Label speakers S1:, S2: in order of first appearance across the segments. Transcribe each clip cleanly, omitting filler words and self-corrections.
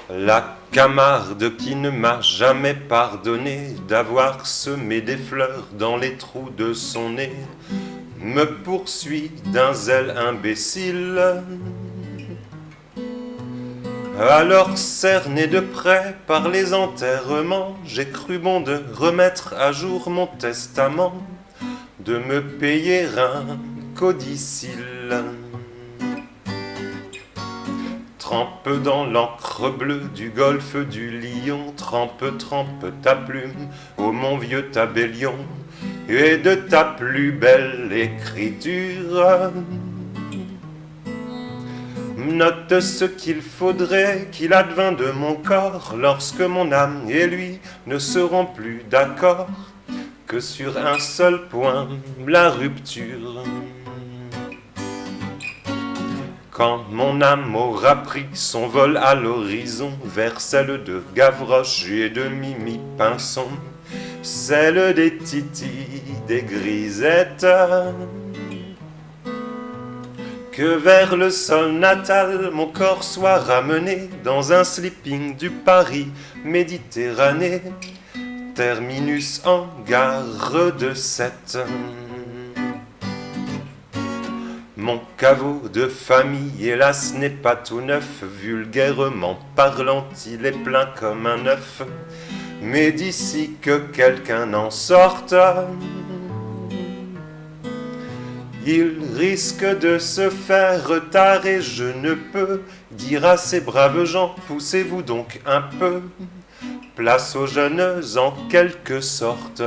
S1: La Camarde qui ne m'a jamais pardonné d'avoir semé des fleurs dans les trous de son nez me poursuit d'un zèle imbécile. Alors cerné de près par les enterrements, j'ai cru bon de remettre à jour mon testament, de me payer un codicille. Trempe dans l'encre bleue du golfe du Lion, trempe ta plume ô mon vieux tabellion, et de ta plus belle écriture note ce qu'il faudrait qu'il advint de mon corps lorsque mon âme et lui ne seront plus d'accord que sur un seul point, la rupture. Quand mon âme aura pris son vol à l'horizon vers celle de Gavroche et de Mimi Pinson, celle des Titi, des Grisettes, que vers le sol natal mon corps soit ramené dans un sleeping du Paris Méditerranée, terminus en gare de Sète. Mon caveau de famille, hélas, n'est pas tout neuf, vulgairement parlant, il est plein comme un œuf. Mais d'ici que quelqu'un en sorte, il risque de se faire tard et je ne peux dire à ces braves gens, poussez-vous donc un peu, place aux jeunes en quelque sorte.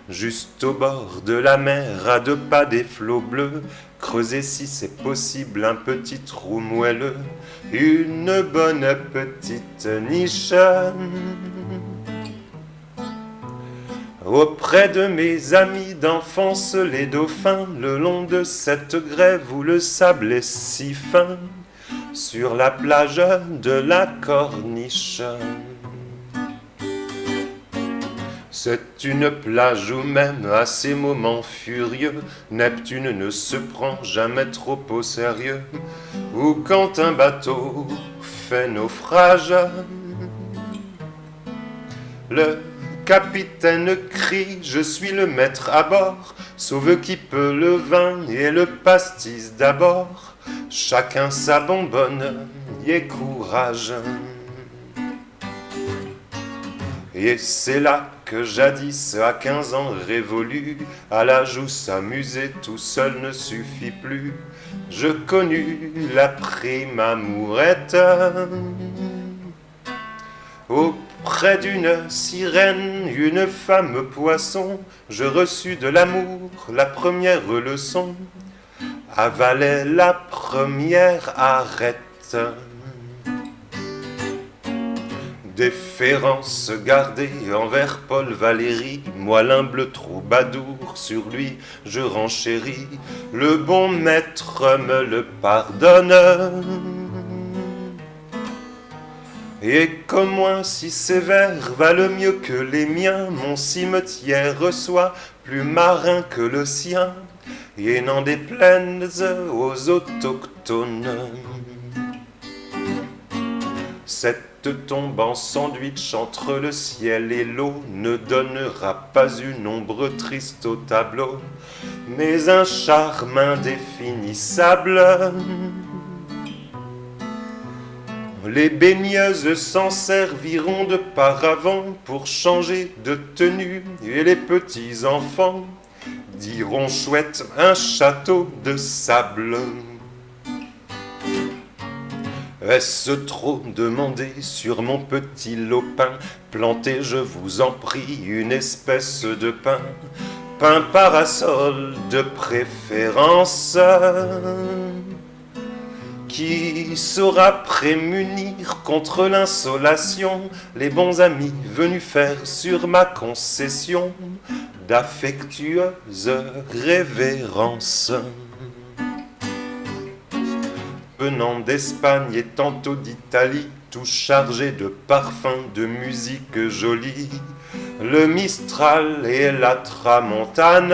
S1: Juste au bord de la mer, à 2 pas des flots bleus, creusez si c'est possible un petit trou moelleux, une bonne petite niche. Auprès de mes amis d'enfance les dauphins, le long de cette grève où le sable est si fin, sur la plage de la Corniche. C'est une plage où même à ces moments furieux, Neptune ne se prend jamais trop au sérieux, ou quand un bateau fait naufrage, le capitaine crie, je suis le maître à bord, sauve qui peut le vin et le pastis d'abord, chacun sa bonbonne et courage. Et c'est là que jadis, à 15 ans révolus, à l'âge où s'amuser tout seul ne suffit plus, je connus la prime amourette. Auprès d'une sirène, une femme poisson, je reçus de l'amour la première leçon, avalai la première arête. Déférence gardée envers Paul Valéry, moi l'humble troubadour, sur lui je renchéris, le bon maître me le pardonne. Et comme moi si sévère valent mieux que les miens, mon cimetière soit plus marin que le sien, et n'en déplaise aux autochtones. Cette tombe en sandwich entre le ciel et l'eau ne donnera pas une ombre triste au tableau, mais un charme indéfinissable. Les baigneuses s'en serviront de paravent pour changer de tenue, et les petits enfants diront chouette un château de sable. Est-ce trop demander sur mon petit lopin, planter je vous en prie une espèce de pin, pin parasol de préférence, qui saura prémunir contre l'insolation les bons amis venus faire sur ma concession d'affectueuses révérences. Venant d'Espagne et tantôt d'Italie, tout chargé de parfums, de musique jolie, le Mistral et la Tramontane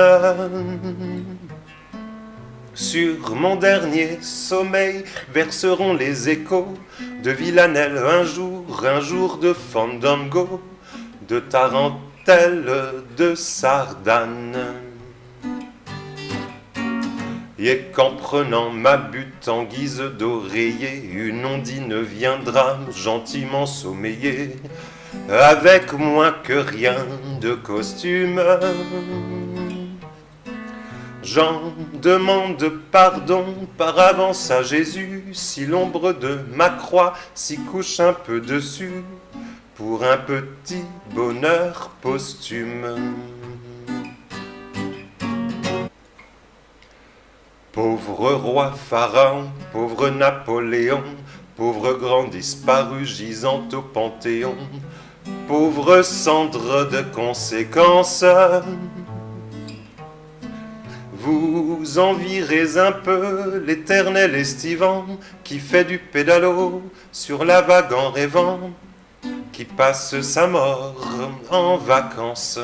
S1: Sur mon dernier sommeil verseront les échos de Villanelle un jour de fandango, de tarentelle, de sardane. Et qu'en prenant ma butte en guise d'oreiller, une ondine viendra gentiment sommeiller, avec moins que rien de costume. J'en demande pardon par avance à Jésus, si l'ombre de ma croix s'y couche un peu dessus, pour un petit bonheur posthume. Pauvre roi Pharaon, pauvre Napoléon, pauvre grand disparu gisant au Panthéon, pauvre cendre de conséquences. Vous envierez un peu l'éternel estivant qui fait du pédalo sur la vague en rêvant, qui passe sa mort en vacances.